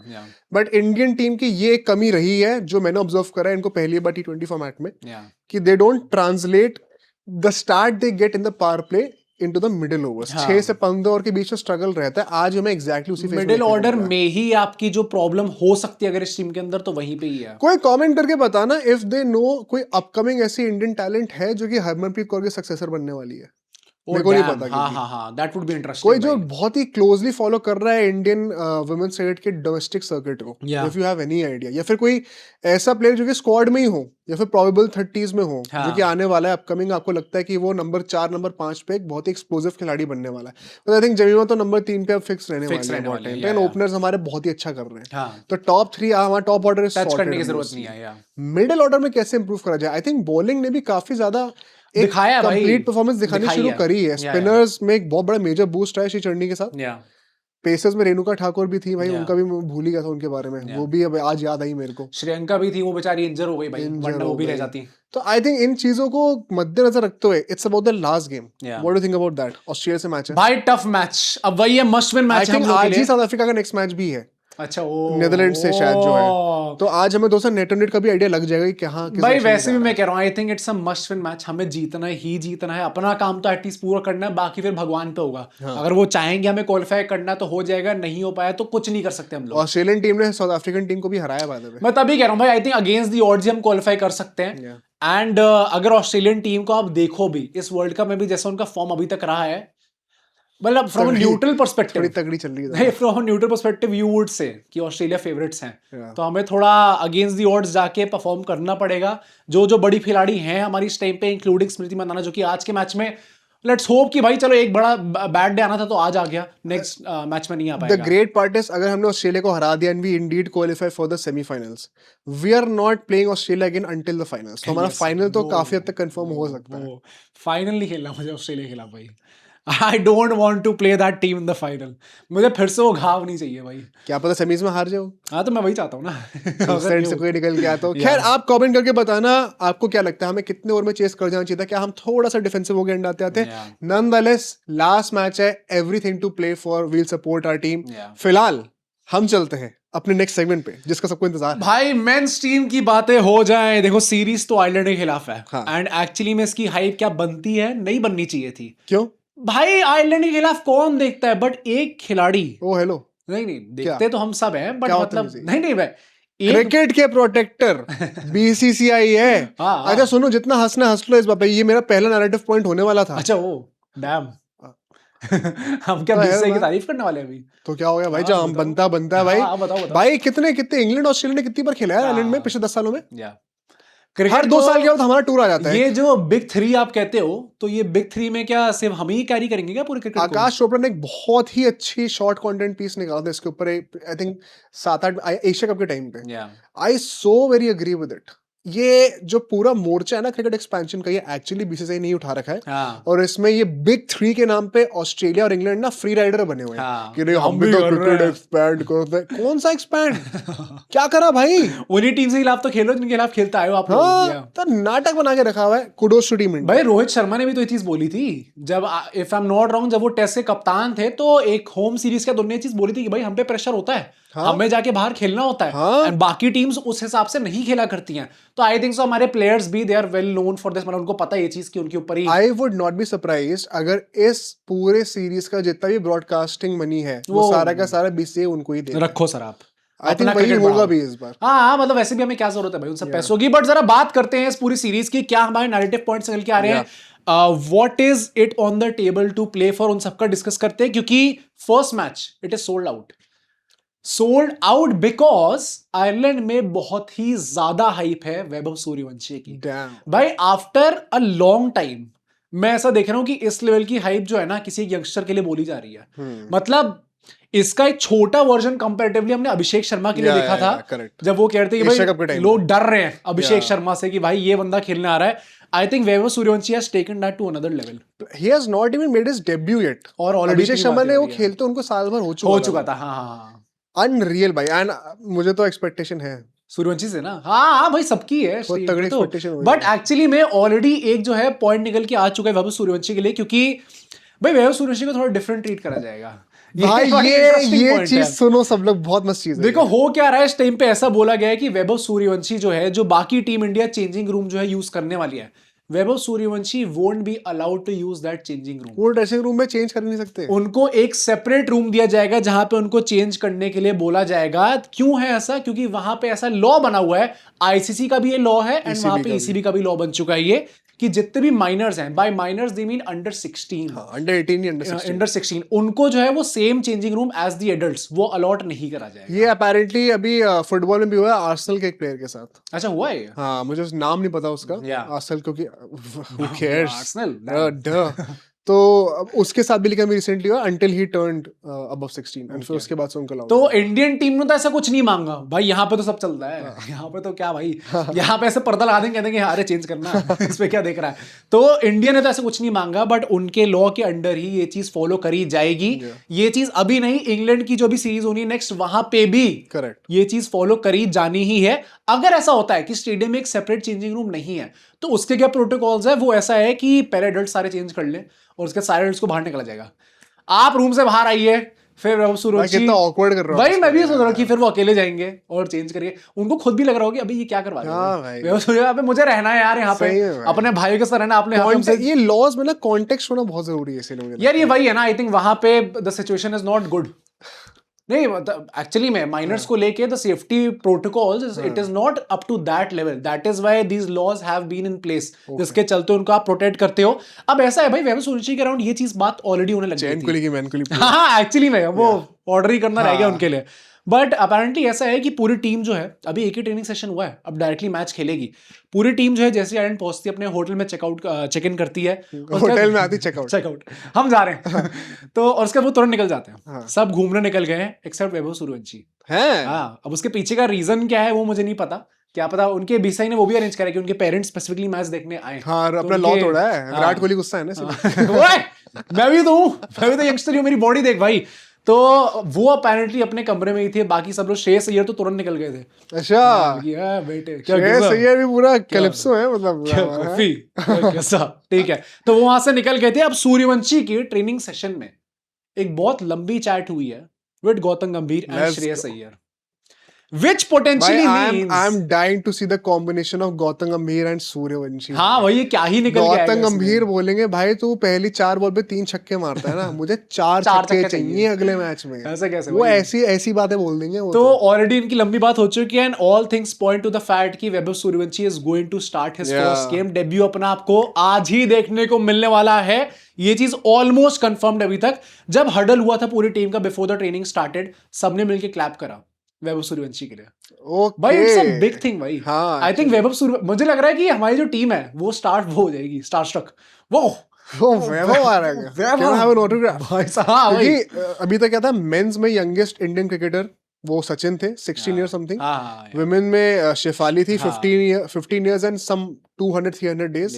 Speaker 2: बट इंडियन टीम की ये कमी रही है जो मैंने ऑब्जर्व करा है इनको पहली बार T20 फॉर्मेट में, कि they don't translate the start they get in the power play into the middle overs. 6 से 15 ओवर के बीच में स्ट्रगल रहता है। आज हमें एग्जैक्टली उसी मिडिल ऑर्डर में ही आपकी जो प्रॉब्लम हो सकती है अगर इस टीम के अंदर, तो वहीं पे ही है।
Speaker 1: कोई कमेंट करके बताना इफ दे नो कोई अपकमिंग ऐसी इंडियन टैलेंट है जो कि हरमनप्रीत कौर के सक्सेसर बनने वाली है। मेरे को नहीं पता,
Speaker 2: दैट वुड बी इंटरेस्टिंग।
Speaker 1: कोई जो बहुत ही क्लोजली फॉलो कर रहा है इंडियन वुमेन्स क्रिकेट के डोमेस्टिक सर्किट को, if you have any idea, या फिर कोई ऐसा प्लेयर जो कि स्क्वाड में ही हो या फिर प्रोबेबल 30s में हो, जो कि आने वाला है अपकमिंग, आपको लगता है कि वो नंबर 4 नंबर 5 पे एक बहुत ही एक्सप्लोसिव खिलाड़ी बनने वाला है। तो आई थिंक जमीमा तो नंबर 3 पे अब फिक्स रहने वाले हैं। ओपनर्स हमारे बहुत ही अच्छा कर रहे हैं, तो टॉप 3 हमारा टॉप ऑर्डर
Speaker 2: टच करने की जरूरत नहीं है।
Speaker 1: मिडिल ऑर्डर में कैसे इंप्रूव करा जाए? आई थिंक बॉलिंग ने भी काफी ज्यादा
Speaker 2: दिखाया,
Speaker 1: कंप्लीट परफॉर्मेंस दिखानी शुरू करी है। स्पिनर्स में एक बहुत बड़ा मेजर बूस्ट है श्री चंडी के साथ। पेसर्स में रेणुका ठाकुर भी थी भाई, उनका भी मैं भूल ही गया था उनके बारे में, वो भी अब आज याद आई मेरे को।
Speaker 2: श्रेयंका भी थी, वो बेचारी इंजर हो गई भाई, वरना वो भी रह जाती।
Speaker 1: तो आई थिंक इन चीजों को मद्देनजर रखते हुए it's about the last game. What do you think about that? Australia से मैच है भाई,
Speaker 2: टफ मैच, अब वही है, मस्ट विन मैच है हम लोग के लिए।
Speaker 1: आज ही साउथ अफ्रीका का नेक्स्ट मैच भी है।
Speaker 2: अच्छा,
Speaker 1: नीदरलैंड से शायद जो है, तो आज हमें दोस्तों नेट का भी आइडिया लग जाएगा कि कहां
Speaker 2: भाई। वैसे भी मैं कह रहा हूं, आई think it's a must win match, हमें जीतना ही जीतना है। अपना काम तो एटलीस्ट पूरा करना है, बाकी फिर भगवान पे होगा। अगर वो चाहेंगे हमें क्वालिफाई करना तो हो जाएगा, नहीं हो पाया तो कुछ नहीं कर सकते हम लोग।
Speaker 1: ऑस्ट्रेलियन टीम ने साउथ अफ्रीकन टीम को भी हराया बाद में।
Speaker 2: मैं तभी कह रहा हूं भाई, I think against the odds हम क्वालिफाई कर सकते हैं। एंड अगर ऑस्ट्रेलियन टीम को आप देखो भी इस वर्ल्ड कप में भी, जैसा उनका फॉर्म अभी तक रहा है, मतलब फ्रॉम अ न्यूट्रल पर्सपेक्टिव
Speaker 1: तगड़ी चल रही है।
Speaker 2: From a neutral perspective you would say कि ऑस्ट्रेलिया फेवरेट्स हैं, तो हमें थोड़ा अगेंस्ट द ऑड्स जाके परफॉर्म करना पड़ेगा। जो बड़ी खिलाड़ी हैं हमारी इस टाइम पे, इंक्लूडिंग स्मृति मंदाना, जो कि आज के मैच में लेट्स होप कि भाई चलो एक बड़ा बैड डे आना था तो आज आ गया, नेक्स्ट मैच में नहीं आ पाएगा।
Speaker 1: द ग्रेट पार्ट इज, अगर हमने ऑस्ट्रेलिया को हरा दिया and we indeed qualify for the semifinals, we are not playing Australia again until the finals. तो हमारा फाइनल तो काफी हद तक कंफर्म हो सकता है।
Speaker 2: फाइनल नहीं खेलना मुझे ऑस्ट्रेलिया के खिलाफ भाई, I don't want to play that team in the final. मुझे फिर से वो घाव नहीं चाहिए भाई।
Speaker 1: क्या पता सेमीज में हार जाओ।
Speaker 2: हाँ तो मैं वही चाहता हूँ ना।
Speaker 1: उस साइड से कोई निकल गया तो खैर आप कमेंट करके बताना आपको क्या लगता है हमें कितने ओवर में चेस कर जाना चाहिए था, क्या हम थोड़ा सा डिफेंसिव हो गए एंड आते आते। नॉनदलेस लास्ट मैच है, everything to play for, we'll support our team. फिलहाल हम चलते हैं अपने नेक्स्ट सेगमेंट पे जिसका सबको इंतजार है।
Speaker 2: भाई मेंस टीम की बातें हो जाए, देखो सीरीज तो आयरलैंड के खिलाफ है
Speaker 1: हाँ।
Speaker 2: एंड एक्चुअली में इसकी हाइप क्या बनती है, नहीं बननी चाहिए थी।
Speaker 1: क्यों
Speaker 2: भाई आयरलैंड के खिलाफ कौन देखता है, बट एक खिलाड़ी,
Speaker 1: ओ हेलो
Speaker 2: नहीं देखते तो हम सब हैं, बट
Speaker 1: क्या
Speaker 2: मतलब नहीं भाई
Speaker 1: क्रिकेट के प्रोटेक्टर बीसीसीआई है।
Speaker 2: हाँ,
Speaker 1: अच्छा सुनो, जितना हंसना हंस लो इस बात पे, ये मेरा पहला नैरेटिव पॉइंट होने वाला था।
Speaker 2: अच्छा वो डैम हम क्या
Speaker 1: तो है
Speaker 2: बीसीसीआई की
Speaker 1: ना?
Speaker 2: तारीफ करने वाले हैं अभी?
Speaker 1: तो क्या हो गया भाई,
Speaker 2: हाँ,
Speaker 1: जहाँ
Speaker 2: बताओ।
Speaker 1: बनता है भाई।
Speaker 2: हाँ, बताओ।
Speaker 1: भाई कितने इंग्लैंड ऑस्ट्रेलिया ने कितनी बार खेला है आयरलैंड में
Speaker 2: हाँ।
Speaker 1: पिछले 10 सालों में?
Speaker 2: या
Speaker 1: हर 2 साल के बाद हमारा टूर आ जाता है।
Speaker 2: ये जो बिग 3 आप कहते हो, तो ये बिग 3 में क्या सिर्फ हम ही कैरी करेंगे क्या पूरे क्रिकेट को?
Speaker 1: आकाश चोपड़ा ने एक बहुत ही अच्छी शॉर्ट कंटेंट पीस निकाला था इसके ऊपर, आई थिंक 7-8 एशिया कप के टाइम पे। I so very agree with it. ये जो पूरा मोर्चा है ना क्रिकेट एक्सपेंशन का, ये एक्चुअली बीसीसीआई नहीं उठा रखा है।
Speaker 2: हाँ।
Speaker 1: और इसमें ये बिग 3 के नाम पे ऑस्ट्रेलिया और इंग्लैंड ना फ्री राइडर बने हुए हैं।
Speaker 2: हाँ।
Speaker 1: कि नहीं हम भी तो क्रिकेट एक्सपैंड करते हैं। कौन सा एक्सपैंड क्या करा भाई?
Speaker 2: उन्हीं टीम से खिलाफ तो खेलो जिनके खिलाफ खेलते आए हो आप लोग।
Speaker 1: हाँ, तो नाटक बना के रखा हुआ है। Kudos to team India.
Speaker 2: भाई रोहित शर्मा ने भी तो ये चीज बोली थी जब, if I am not wrong, जब वो टेस्ट के कप्तान थे तो एक होम सीरीज के दोनों चीज बोली थी कि भाई हम पे प्रेशर होता है। हाँ? हमें जाके बाहर खेलना होता है।
Speaker 1: हाँ?
Speaker 2: एंड बाकी टीम्स उस हिसाब से नहीं खेला करती हैं। तो आई थिंक सो हमारे प्लेयर्स भी they are well known for this, मतलब उनको पता है ये चीज कि उनके ऊपर ही।
Speaker 1: I would not be surprised अगर इस पूरे सीरीज का जितना भी ब्रॉडकास्टिंग मनी है वो सारा का सारा बीसीसीआई उनको ही दे।
Speaker 2: रखो सर आप,
Speaker 1: आई थिंक वही होगा भी इस बार।
Speaker 2: हाँ मतलब वैसे भी हमें क्या जरूरत है भाई उन सब पैसों की। बट जरा बात करते हैं इस पूरी सीरीज की, क्या हमारे नैरेटिव पॉइंट्स निकल के आ रहे हैं, what is it on the table to play for, उन सबका डिस्कस करते हैं। क्योंकि first match it is sold out because Ireland में बहुत ही ज्यादा हाइप है वैभव सूर्यवंशी की। भाई आफ्टर अ लॉन्ग टाइम मैं ऐसा देख रहा हूं कि इस लेवल की हाइप जो है ना किसी यंगस्टर के लिए बोली जा रही है। मतलब इसका एक छोटा वर्जन कंपैरेटिवली हमने अभिषेक शर्मा के लिए देखा था, जब वो कहते हैं कि भाई लोग डर रहे हैं अभिषेक शर्मा से कि भाई ये बंदा खेलने आ रहा है। I think Vaibhav Suryavanshi has taken that to another level.
Speaker 1: He has not even made his debut yet, और ऑलरेडी अभिषेक शर्मा ने वो खेलते उनको साल भर हो चुका था।
Speaker 2: हाँ
Speaker 1: अनरियल भाई। एंड मुझे तो एक्सपेक्टेशन है
Speaker 2: सूर्यवंशी से ना। हाँ भाई सबकी है
Speaker 1: तगड़ी एक्सपेक्टेशन।
Speaker 2: बट एक्चुअली में ऑलरेडी एक जो है पॉइंट निकल के आ चुका है वैभव सूर्यवंशी के लिए, क्योंकि भाई वैभव सूर्यवंशी को थोड़ा डिफरेंट ट्रीट करा जाएगा।
Speaker 1: भाई ये चीज सुनो सब लोग, बहुत मस्त चीज है।
Speaker 2: देखो हो क्या रहा है इस टाइम पे, ऐसा बोला गया है कि वैभव सूर्यवंशी जो है, जो बाकी टीम इंडिया चेंजिंग रूम जो है यूज करने वाली है, Vaibhav Suryavanshi won't be allowed to use that changing room.
Speaker 1: वो ड्रेसिंग रूम में चेंज कर नहीं सकते।
Speaker 2: उनको एक सेपरेट रूम दिया जाएगा जहां पे उनको चेंज करने के लिए बोला जाएगा। क्यों है ऐसा? क्योंकि वहां पे ऐसा लॉ बना हुआ है, आईसीसी का भी ये लॉ है एंड वहां पे ईसीबी का भी लॉ बन चुका है ये, कि जितने भी माइनर्स हैं, by minors they mean under 16,
Speaker 1: under 18
Speaker 2: under 16, उनको जो है वो same changing room as the adults वो अलॉट नहीं करा जाएगा।
Speaker 1: ये अपेरेंटली अभी फुटबॉल में भी हुआ है आर्सेनल के एक प्लेयर के साथ।
Speaker 2: अच्छा हुआ है?
Speaker 1: हाँ मुझे नाम नहीं पता उसका। आर्सेनल, क्योंकि who cares?
Speaker 2: आर्सेनल
Speaker 1: तो उसके साथ भी लिखा भी रिसेंटली हुआ until he turned above 16 and फिर उसके बाद से उनको लाओ।
Speaker 2: तो इंडियन टीम ने तो ऐसा कुछ नहीं मांगा भाई, यहाँ पे तो सब चलता है। यहाँ पे तो क्या भाई, यहाँ पे ऐसे पर्दा लगा देंगे, कहते हैं अरे चेंज करना इस पे क्या देख रहा है। तो इंडिया ने तो ऐसा कुछ नहीं मांगा, बट उनके लॉ के अंडर ही ये चीज फॉलो करी जाएगी। ये चीज अभी नहीं, इंग्लैंड की जो भी सीरीज होनी है नेक्स्ट, वहां पे भी
Speaker 1: करेक्ट
Speaker 2: ये चीज फॉलो करी जानी ही है। अगर ऐसा होता है कि स्टेडियम में एक सेपरेट चेंजिंग रूम नहीं है, तो उसके क्या प्रोटोकॉल्स है? वो ऐसा है कि पहले एडल्ट सारे चेंज कर ले और उसके सारे एडल्ट्स को बाहर निकला जाएगा। आप रूम से बाहर आइए, फिर
Speaker 1: कितना ऑकवर्ड कर रहा
Speaker 2: भाई मैं भी सोच रहा हूँ कि फिर वो अकेले जाएंगे और चेंज करेंगे। उनको खुद भी लग रहा होगा अभी ये क्या करवा रहे हैं, मुझे रहना है यार यहाँ पे, अपने भाइयों के साथ रहना। आपने
Speaker 1: ये लॉज में ना कॉन्टेक्स्ट होना बहुत जरूरी है इसलिए
Speaker 2: यार, ये वही है ना। आई थिंक वहां पे the situation is not good. नहीं एक्चुअली में माइनर्स को लेके the safety protocols, it is not up to that level. That is why these laws have been in place, जिसके चलते उनको आप प्रोटेक्ट करते हो। अब ऐसा है भाई, वैभव सूर्यवंशी के अराउंड ये चीज बात ऑलरेडी होने लग गई थी। हाँ एक्चुअली में वो ऑर्डर ही करना रह गया उनके लिए। बट अपेरेंटली ऐसा है कि पूरी टीम जो है, अभी एक ही ट्रेनिंग सेशन हुआ है, अब डायरेक्टली मैच खेलेगी। पूरी टीम जो है जैसे आयरलैंड पहुंचती है अपने होटल में चेक इन करती है,
Speaker 1: होटल में आती चेकआउट
Speaker 2: हम जा रहे हैं तो और उसके बाद वो तुरंत निकल जाते हैं। सब घूमने निकल गए हैं एक्सेप्ट वैभव सूर्यवंशी।
Speaker 1: हाँ,
Speaker 2: अब उसके पीछे का रीजन क्या है वो मुझे नहीं पता, क्या पता उनके बीसीसीआई ने वो भी अरेंज करा कि उनके पेरेंट्स स्पेसिफिकली मैच देखने आए।
Speaker 1: हाँ,
Speaker 2: तो
Speaker 1: अपना लॉ
Speaker 2: उनके-
Speaker 1: तोड़ा है,
Speaker 2: हाँ।
Speaker 1: विराट कोहली गुस्सा है ना इसलिए।
Speaker 2: ओए, मैं भी तो यंगस्टर हूँ, मेरी बॉडी देख भाई। तो वो अपेरेंटली अपने कमरे में ही थे, बाकी सब लोग श्रेयस अय्यर तो तुरंत निकल गए थे।
Speaker 1: अच्छा,
Speaker 2: कि, बेटे क्या
Speaker 1: श्रेयस
Speaker 2: कैसा?
Speaker 1: अय्यर भी पूरा कैलिप्सो है, मतलब
Speaker 2: क्या
Speaker 1: पूरा,
Speaker 2: कॉफी कैसा? ठीक है, तो वो वहां से निकल गए थे। अब सूर्यवंशी की ट्रेनिंग सेशन में एक बहुत लंबी चैट हुई है विद गौतम गंभीर and
Speaker 1: Let's
Speaker 2: Shreyas
Speaker 1: go.
Speaker 2: Iyer, which
Speaker 1: भाई
Speaker 2: potentially
Speaker 1: I'm
Speaker 2: means
Speaker 1: dying to see the combination of Gautam गंभीर एंड सूर्यवंशी।
Speaker 2: हाँ वही क्या ही निकल के आएगा
Speaker 1: गौतम
Speaker 2: इसमें।
Speaker 1: गंभीर बोलेंगे भाई तू पहली 4 बॉल पे 3 छक्के मारता है ना, मुझे 4
Speaker 2: चार
Speaker 1: छक्के
Speaker 2: छक्के
Speaker 1: चाहिए
Speaker 2: चाहिए।
Speaker 1: अगले मैच में।
Speaker 2: ऐसे कैसे
Speaker 1: वो
Speaker 2: भाई?
Speaker 1: ऐसी ऐसी बातें बोल देंगे वो
Speaker 2: तो ऑलरेडी इनकी लंबी बात हो चुकी है and all things point to the fact कि Vaibhav Suryavanshi is going to start his
Speaker 1: Yeah.
Speaker 2: First game debut अपना आपको आज ही देखने को मिलने वाला है। ये चीज ऑलमोस्ट कंफर्म्ड अभी तक। जब हडल हुआ था पूरी टीम का बिफोर द ट्रेनिंग स्टार्टेड, सबने मिलकर क्लैप करा वैभव सूर्यवंशी के लिए।
Speaker 1: ओके
Speaker 2: भाई इट्स अ बिग थिंग भाई।
Speaker 1: हाँ,
Speaker 2: आई थिंक वैभव सूर्य, मुझे लग रहा है कि हमारी जो टीम है वो स्टार्ट वो हो जाएगी, स्टार स्ट्रक। वो
Speaker 1: वैभव आ रहा है।
Speaker 2: वैभव।
Speaker 1: Can I have an autograph?
Speaker 2: भाई साहब, हाँ भाई।
Speaker 1: क्योंकि अभी तक क्या था, मेंस में यंगेस्ट इंडियन क्रिकेटर वो सचिन थे, 16 ईयर समथिंग।
Speaker 2: हाँ,
Speaker 1: विमेन में शेफाली थी,
Speaker 2: हाँ।
Speaker 1: 15 इयर्स एंड सम 200-300 डेज।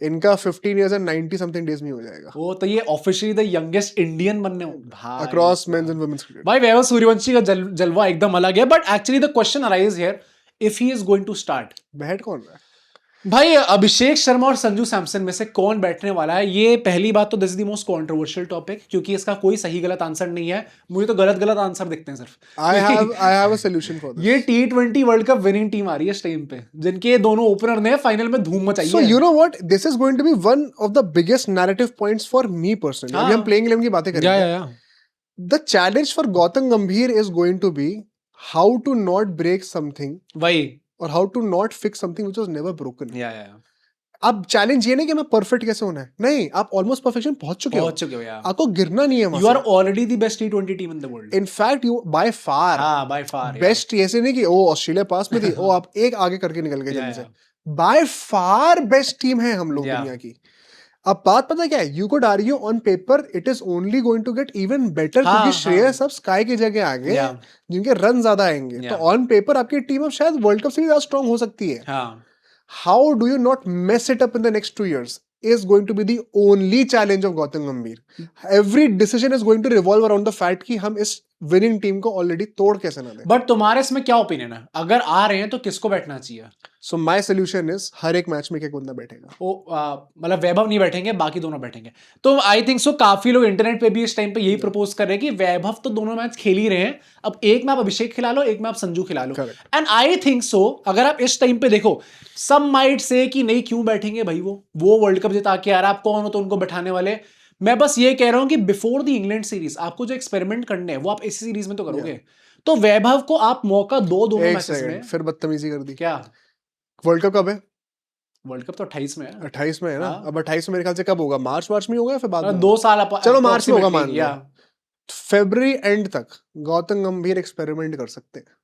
Speaker 1: इनका 15 इयर्स एंड 90 समथिंग डेज में हो जाएगा
Speaker 2: वो तो ये ऑफिशियली द यंगेस्ट इंडियन बनने भाई
Speaker 1: across men's and women's cricket.
Speaker 2: भाई वैभव सूर्यवंशी का जलवा एकदम अलग है। But actually the question arise here, if he is going to start,
Speaker 1: बैठ कौन रहा है?
Speaker 2: भाई अभिषेक शर्मा और संजू सैमसन में से कौन बैठने वाला है? ये पहली बात तो this is the most controversial topic, क्योंकि इसका कोई सही गलत आंसर नहीं है। मुझे तो गलत गलत आंसर दिखते हैं सिर्फ।
Speaker 1: I have a solution for this.
Speaker 2: ये T20 world cup winning team आ रही है इस टाइम पे, जिनके दोनों ओपनर ने फाइनल में धूम मचाई
Speaker 1: So
Speaker 2: है।
Speaker 1: you know what? This is going to be one of the biggest narrative points for me personally. अभी हम playing 11 की बातें करेंगे। The challenge for Gautam Gambhir is going to be how to not break something
Speaker 2: वही
Speaker 1: or how to not fix something which was never broken.
Speaker 2: या
Speaker 1: अब challenge ये नहीं कि मैं परफेक्ट कैसे होना है, नहीं, आप ऑलमोस्ट परफेक्शन पहुंच चुके हो
Speaker 2: यार।
Speaker 1: आपको गिरना नहीं है।
Speaker 2: You are already the best T20 team in the world.
Speaker 1: In fact you by far
Speaker 2: by far
Speaker 1: best. ऐसे नहीं कि ओ ऑस्ट्रेलिया पास में थी, ओ आप एक आगे करके निकल गए जल्दी से। बाय फार बेस्ट टीम है हम लोग दुनिया की। अब बात पता क्या है, you could argue on paper it is only going to get even better, क्योंकि श्रेयस अब स्काई की जगह आ गए जिनके रन ज्यादा आएंगे। तो ऑन पेपर आपकी टीम अब शायद वर्ल्ड कप से भी ज्यादा स्ट्रांग हो सकती है। How do you not mess it up in the next 2 years is going to be the only challenge of Gautam Gambhir. Every decision is going to revolve around the fact कि हम इस winning team को already तोड़ कैसे ना दें।
Speaker 2: But तुम्हारे इसमें क्या ओपिनियन है, अगर आ रहे हैं तो किसको बैठना चाहिए?
Speaker 1: सो माय सॉल्यूशन इज हर एक मैच में एक बंदा बैठेगा।
Speaker 2: मतलब वैभव नहीं बैठेंगे, बाकी दोनों बैठेंगे। तो आई थिंक सो काफी लोग इंटरनेट पे भी इस टाइम पे यही प्रपोज कर रहे हैं कि वैभव तो दोनों मैच खेल ही रहे हैं, अब एक में आप अभिषेक खिला लो, एक में आप संजू खिला लो। एंड आई थिंक सो अगर आप इस टाइम पे देखो, सम माइट से कि नहीं क्यों बैठेंगे भाई, वो वर्ल्ड कप जिता के आ रहा है, आप कौन हो तो उनको बैठाने वाले। मैं बस ये कह रहा हूं कि बिफोर द इंग्लैंड सीरीज आपको जो एक्सपेरिमेंट करने हैं वो आप इसी सीरीज में तो करोगे। तो वैभव को आप मौका दो दोनों मैचेस में।
Speaker 1: फिर बदतमीजी कर दी।
Speaker 2: क्या
Speaker 1: वर्ल्ड कप कब है?
Speaker 2: वर्ल्ड कप तो 28 में है।
Speaker 1: 28 में है ना? अब 28 मेरे ख्याल से कब होगा? मार्च में होगा या फिर बाद में?
Speaker 2: 2 साल
Speaker 1: चलो मार्च में होगा मान लो। फरवरी एंड तक गौतम गंभीर एक्सपेरिमेंट कर सकते हैं।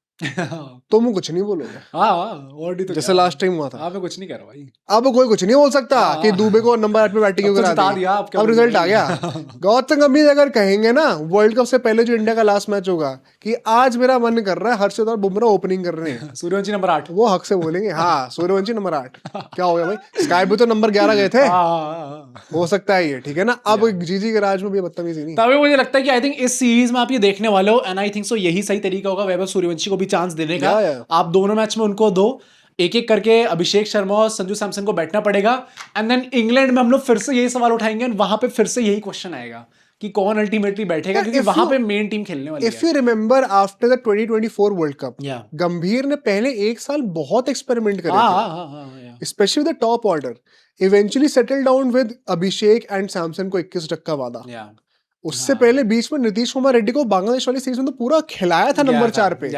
Speaker 1: तुम कुछ नहीं बोलोगे।
Speaker 2: और तो
Speaker 1: जैसे लास्ट टाइम हुआ था।
Speaker 2: आप कुछ नहीं कर रहा भाई।
Speaker 1: अब कोई कुछ नहीं बोल सकता कि दुबे को नंबर 8 पे बैटिंग क्यों करा दी। अब रिजल्ट आ गया। गौतम गंभीर अगर कहेंगे ना वर्ल्ड कप से पहले जो इंडिया का लास्ट मैच होगा कि आज मेरा मन कर रहा है हर्षदीप और बुमराह ओपनिंग कर रहे हैं,
Speaker 2: सूर्यवंशी नंबर 8,
Speaker 1: वो हक से बोलेंगे हाँ सूर्यवंशी नंबर 8। क्या हो गया भाई, स्काई भी तो नंबर 11 गए थे। हो सकता है ये, ठीक है ना। अब जीजी के राज में भी बदतमीजी नहीं।
Speaker 2: तभी मुझे लगता है कि आई थिंक इस सीरीज में आप ये देखने वाले हो एंड आई थिंक सो यही सही तरीका होगा वैभव सूर्यवंशी को भी चांस देने का। आप दोनों मैच में उनको दो, एक एक करके अभिषेक शर्मा और संजू सैमसन को बैठना पड़ेगा। एंड देन इंग्लैंड में हम लोग फिर से यही सवाल उठाएंगे, वहां पे फिर से यही क्वेश्चन आएगा कि कौन अल्टीमेटली बैठेगा, क्योंकि वहां पे मेन टीम खेलने वाली है।
Speaker 1: If you remember after the 2024 world cup, गंभीर ने पहले एक साल बहुत एक्सपेरिमेंट करे थे, specially the top order. Eventually settle down with Abhishek and Samson को 21 रन का वादा। उससे पहले बीच में नीतीश कुमार रेड्डी को बांग्लादेश वाली सीरीज में तो पूरा खिलाया था नंबर 4 पे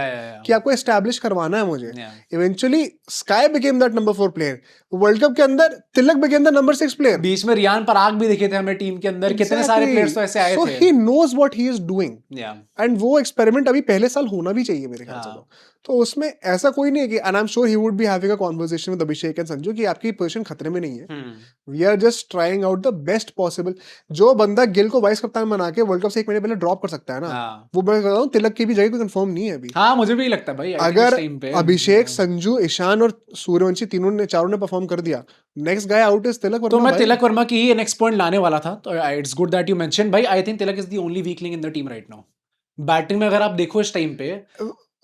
Speaker 1: कि आपको एस्टैब्लिश करवाना है मुझे। Eventually sky became that number 4 player. World cup के अंदर तिलक बिकेम द नंबर 6 प्लेयर।
Speaker 2: बीच में रियान पराग भी दिखे थे हमें टीम के अंदर, कितने सारे प्लेयर्स तो ऐसे आए थे।
Speaker 1: So he knows what he is doing and वो एक्सपेरिमेंट अभी पहले साल होना भी चाहिए मेरे ख्याल से। तो उसमें ऐसा कोई नहीं है कि and I am sure he would be having a conversation with Abhishek and Sanju कि आपकी पोजीशन खतरे में नहीं है, we are just trying out the best possible. जो बंदा गिल को वाइस कप्तान बना के वर्ल्ड कप से 1 महीने पहले ड्रॉप कर सकता है ना, वो मैं कह रहा हूँ तिलक की भी जगह कोई कंफर्म नहीं है अभी।
Speaker 2: हाँ मुझे भी लगता है भाई,
Speaker 1: अगर अभिषेक, संजू, ईशान और सूर्यवंशी चारों ने परफॉर्म कर दिया, next guy out is Tilak Varma.
Speaker 2: तो मैं तिलक वर्मा की ही नेक्स्ट पॉइंट लाने वाला था, तो it's good that you mention भाई। I think Tilak is the only weak link in the team right now. Batting में अगर आप देखो इस टाइम पे,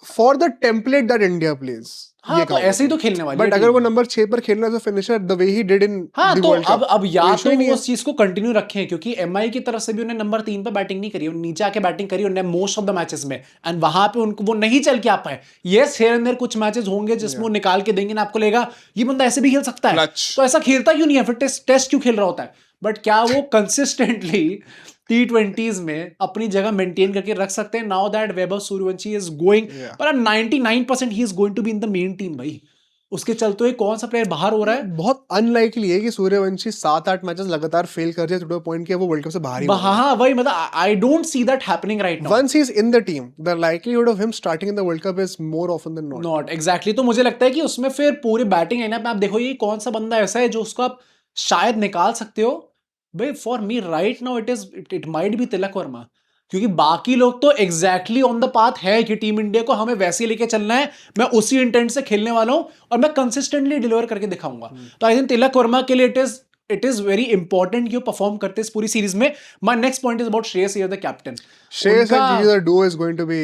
Speaker 1: for the template that India plays,
Speaker 2: हाँ तो ऐसे ही तो खेलने वाली है।
Speaker 1: बट अगर वो नंबर 6 पर खेलना है तो finisher the way he did in
Speaker 2: हाँ
Speaker 1: द
Speaker 2: तो
Speaker 1: वर्ल्ड कप,
Speaker 2: अब या तो वो उस चीज को कंटिन्यू रखें, क्योंकि एमआई की तरफ से भी उन्हें नंबर 3 पे बैटिंग नहीं करी, उन्हें नीचे आके बैटिंग करी उन्हें मोस्ट ऑफ द मैचेस में, एंड वहां पे उनको वो नहीं चल के आ पाए। यस हियर एंड देयर कुछ मैचेस होंगे जिसमें वो निकाल के देंगे ना, आपको लगेगा ये बंदा ऐसे भी खेल सकता है, तो ऐसा खेलता क्यों नहीं है, फिर टेस्ट क्यों खेल रहा होता है। बट क्या वो कंसिस्टेंटली T20s में अपनी जगह मेंटेन करके रख सकते हैं? Now that Vaibhav Suryavanshi is going, पर 99% he is going to be in the main team भाई। उसके चलते हुए कौन सा प्लेयर बाहर हो रहा है?
Speaker 1: बहुत अनलाइकली है कि सूर्यवंशी 7-8 मैचेस लगातार फेल कर जाए टू पॉइंट के वो वर्ल्ड कप से बाहर ही हो जाए।
Speaker 2: हाँ वही, मतलब I don't see that happening right now.
Speaker 1: Once he is in the team, the likelihood of him starting in the World Cup is more often than not.
Speaker 2: Not exactly। तो मुझे लगता है कि उसमें फिर पूरे बैटिंग लाइनअप में आप देखो ये कौन सा बंदा ऐसा है जो उसको आप शायद निकाल सकते हो भाई। For me right now it might be Tilak Varma, क्योंकि बाकी लोग तो एग्जैक्टली ऑन द पाथ है कि टीम इंडिया को हमें वैसे लेके चलना है, मैं उसी इंटेंट से खेलने वाला हूं और मैं कंसिस्टेंटली डिलीवर करके दिखाऊंगा। तो आई थिंक तिलक वर्मा के लिए इट इज वेरी इंपॉर्टेंट कि वो परफॉर्म करते इस पूरी सीरीज में। My next point is about Shreyas Iyer the captain.
Speaker 1: Shreyas and Gigi, the duo is going to be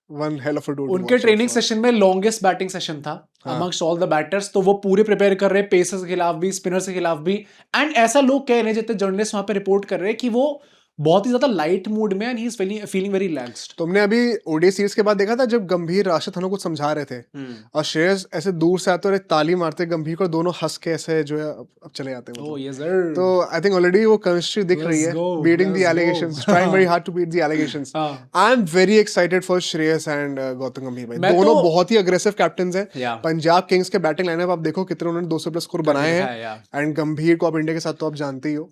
Speaker 1: one hell of a duo to
Speaker 2: उनके
Speaker 1: watch
Speaker 2: ट्रेनिंग
Speaker 1: also.
Speaker 2: सेशन में longest batting session था amongst all the batters, तो वो पूरे prepare कर रहे हैं pacers के खिलाफ भी, स्पिनर्स के खिलाफ भी, एंड ऐसा लोग कह रहे हैं जितने जर्नलिस्ट वहां पे रिपोर्ट कर रहे हैं कि वो बहुत ही ज्यादा लाइट मूड में and he is feeling very relaxed.
Speaker 1: तुमने अभी ओडीआई सीरीज के बाद देखा था जब गंभीर राशिद खान को कुछ समझा रहे थे और श्रेयस ऐसे दूर से आते और एक ताली मारते गंभीर को, दोनों हंस के ऐसे जो है अब चले जाते हैं।
Speaker 2: Oh yes sir.
Speaker 1: तो आई थिंक ऑलरेडी वो केमिस्ट्री दिख रही है, beating the allegations, trying very hard to beat the allegations. I am very excited for Shreyas and Gautam Gambhir भाई, दोनों बहुत ही अग्रेसिव कैप्टन्स हैं। पंजाब किंग्स के बैटिंग लाइनअप आप देखो कितने उन्होंने 200 प्लस स्कोर बनाए हैं, एंड गंभीर को आप इंडिया के साथ तो आप जानते ही हो।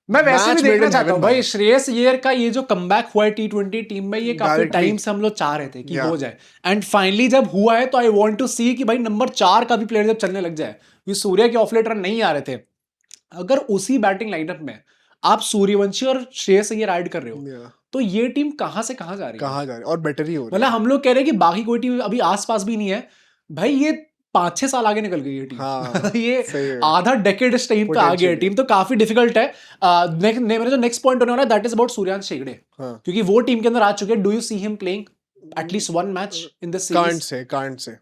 Speaker 2: मैं वैसे भी देखना चाहता हूँ भाई श्रेयस अय्यर का ये जो कमबैक हुआ है T20 टीम में, ये काफी टाइम से हम लोग चाह रहे थे कि हो जाए, एंड फाइनली जब हुआ है तो आई वांट टू सी कि भाई नंबर 4 का भी प्लेयर जब चलने लग जाए। ये सूर्य के ऑफ लेट रन नहीं आ रहे थे, अगर उसी बैटिंग लाइनअप में आप सूर्यवंशी और श्रेयस अय्यर ऐड कर रहे हो तो ये टीम कहां से कहां जा रही है,
Speaker 1: और बेटर ही हो रही है।
Speaker 2: मतलब हम लोग कह रहे हैं कि बाकी कोई टीम अभी आसपास भी नहीं है भाई, ये 5-6 साल आगे निकल गई ये टीम।
Speaker 1: हाँ,
Speaker 2: ये आधा डेकेड इस टाइम पे आ गया है टीम, तो काफी डिफिकल्ट है। मेरा जो नेक्स्ट पॉइंट होने वाला है that is about Suryansh Hegde, क्योंकि वो टीम के अंदर आ चुके हैं। Do you see him playing at least one match in this series?
Speaker 1: Can't say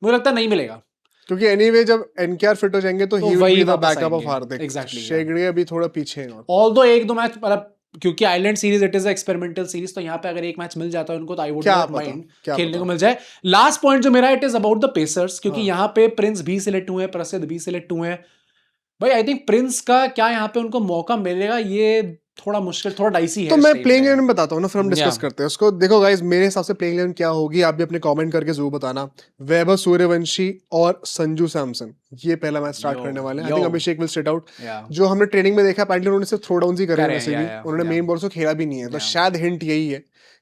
Speaker 2: मुझे लगता है नहीं मिलेगा,
Speaker 1: क्योंकि एनीवे जब एनकेआर फिट हो जाएंगे तो he will be the backup of Hardik.
Speaker 2: Exactly,
Speaker 1: शेगड़े अभी थोड़ा पीछे है।
Speaker 2: ऑल्दो 1-2 मैच, मतलब क्योंकि island series it is experimental series, तो यहाँ पे अगर एक मैच मिल जाता है उनको तो आई वुड नॉट माइंड खेलने को मिल जाए। लास्ट पॉइंट जो मेरा it is about the pacers, क्योंकि यहाँ पे प्रिंस भी सिलेक्ट हुए हैं, प्रसिद्ध भी सिलेक्ट हुए हैं भाई। आई थिंक प्रिंस का क्या यहाँ पे उनको मौका मिलेगा, ये थोड़ा मुश्किल, थोड़ा डाइसी है।
Speaker 1: तो मैं प्लेइंग 11 बताता हूँ ना, फिर हम डिस्कस करते हैं उसको। देखो गाइस, मेरे हिसाब से प्लेइंग 11 क्या होगी, आप भी अपने कमेंट करके जरूर बताना। वैभव सूर्यवंशी और संजू सैमसन ये पहला मैच स्टार्ट करने वाले हैं। I think Abhishek will sit out. जो हमने ट्रेनिंग में देखा पैंटली उन्होंने सिर्फ थ्रो डाउन्स ही करे, वैसे भी उन्होंने मेन बॉल्स को खेला भी नहीं है, तो शायद हिंट यही है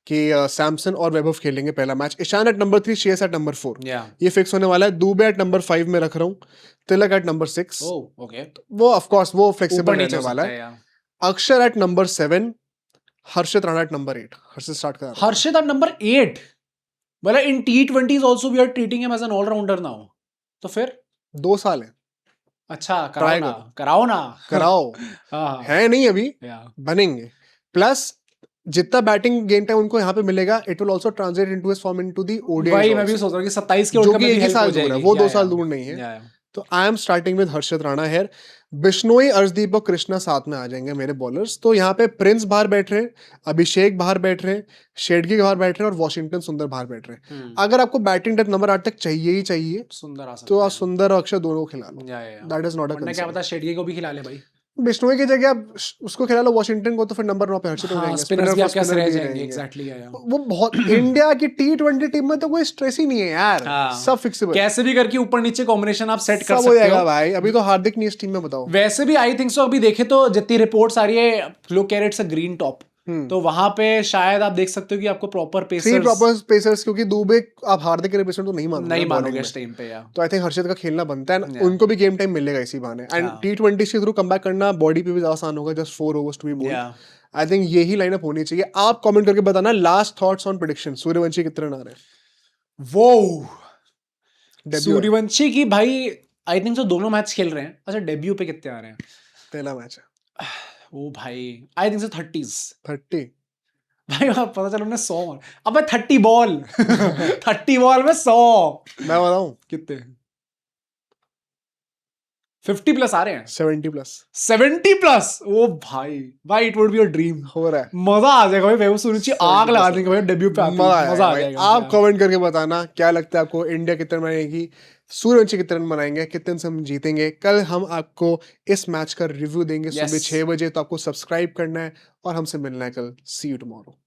Speaker 1: कि सैमसन और वैभव खेलेंगे पहला match. Ishan at number 3, Shreyas at number 4, ये फिक्स होने वाला है। दुबे एट नंबर 5 में रख रहा हूँ, तिलक एट नंबर 6, वो ऑफ कोर्स वो फ्लेक्सिबल रहने वाला है। Axar at number 7, Harshit Rana at number 8। Harshit start कर,
Speaker 2: हर्षित एट नंबर 8, मतलब in T20s also we are treating him as an allrounder now, तो फिर
Speaker 1: 2 साल है।
Speaker 2: अच्छा कराओ ना
Speaker 1: है नहीं अभी, बनेंगे। प्लस जितना बैटिंग गेम टाइम उनको यहाँ पे मिलेगा, it will also translate into his form into the ODI.
Speaker 2: भाई मैं भी सोच रहा हूँ कि 27 के वर्ल्ड कप में भी हेल्प हो जाएगी,
Speaker 1: वो 2 साल दूर नहीं है। तो I am starting with Harshit Rana here. Bishnoi, Arshdeep और कृष्णा साथ में आ जाएंगे मेरे बॉलर्स। तो यहाँ पे प्रिंस बाहर बैठ रहे हैं, अभिषेक बाहर बैठ रहे हैं, शेडगी बाहर बैठ रहे हैं और वॉशिंगटन सुंदर बाहर बैठ रहे हैं। अगर आपको बैटिंग डेप्थ नंबर 8 तक चाहिए ही चाहिए, तो आप सुंदर और अक्षर दोनों खिला लो, that is not a concern.
Speaker 2: क्या पता शेडगी को भी खिला ले भाई,
Speaker 1: बिश्नोई की जगह आप उसको खिला लो वॉशिंगटन को, तो फिर नंबर 9 पे हर्षित हो जाएंगे।
Speaker 2: स्पिनर्स भी आपके रह जाएंगे। एग्जैक्टली,
Speaker 1: वो बहुत इंडिया की T20 टीम में तो कोई स्ट्रेस ही नहीं है यार, सब फिक्सेबल,
Speaker 2: कैसे भी करके ऊपर नीचे कॉम्बिनेशन आप सेट कर सकते
Speaker 1: हो जाएगा भाई। अभी तो हार्दिक नहीं इस टीम में, बताओ।
Speaker 2: वैसे भी आई थिंक सो, अभी देखे तो जितनी रिपोर्ट्स आ रही है लोग कह रहे इट्स अ ग्रीन टॉप, तो वहां पे शायद आप देख सकते हो कि आपको प्रॉपर
Speaker 1: 3
Speaker 2: पेसर्स
Speaker 1: प्रॉपर पेसर्स, क्योंकि दुबे आप हार्दिक के रिप्लेसमेंट तो नहीं मानोगे
Speaker 2: नहीं
Speaker 1: ना bowling
Speaker 2: मानोगे
Speaker 1: में।
Speaker 2: इस टाइम पे यार।
Speaker 1: तो आई थिंक हर्षित का खेलना बनता है
Speaker 2: Yeah.
Speaker 1: ना, उनको भी गेम टाइम मिलेगा इसी बहाने, एंड
Speaker 2: Yeah.
Speaker 1: T20 के थ्रू कमबैक करना बॉडी पे भी आसान होगा, just 4 overs to be bowled.
Speaker 2: Yeah.
Speaker 1: I think यही लाइनअप होनी चाहिए। आप कमेंट करके बताना last thoughts on prediction, Suryavanshi कितने रन आ रहे हैं?
Speaker 2: वो
Speaker 1: डेब्यू है,
Speaker 2: सूर्यवंशी की भाई आई थिंक तो दोनों मैच खेल रहे हैं। अच्छा डेब्यू पे कितने आ रहे हैं?
Speaker 1: पहला मैच है।
Speaker 2: ओ भाई आई थिंक सो 30s
Speaker 1: 30।
Speaker 2: भाई पता चला उन्होंने 100 मार। अबे 30 बॉल 30 बॉल में 100
Speaker 1: मैं बताऊं,
Speaker 2: कितने 50 प्लस आ रहे हैं।
Speaker 1: 70 प्लस
Speaker 2: 70 प्लस ओ भाई भाई it would be a dream.
Speaker 1: हो रहा है।
Speaker 2: मजा आ जाएगा भाई, वैभव सूर्यवंशी आग लगा देंगे भाई डेब्यू पे आते ही। मजा आ
Speaker 1: भाई।
Speaker 2: जाएगा
Speaker 1: आप
Speaker 2: यार।
Speaker 1: कमेंट करके बताना क्या लगता है आपको, इंडिया कितने रन बनाएगी, सूर्यवंशी कितने रन बनाएंगे, कितने से हम जीतेंगे। कल हम आपको इस मैच का रिव्यू देंगे
Speaker 2: Yes.
Speaker 1: सुबह 6 बजे, तो आपको सब्सक्राइब करना है और हमसे मिलना है कल। सी यू टुमारो।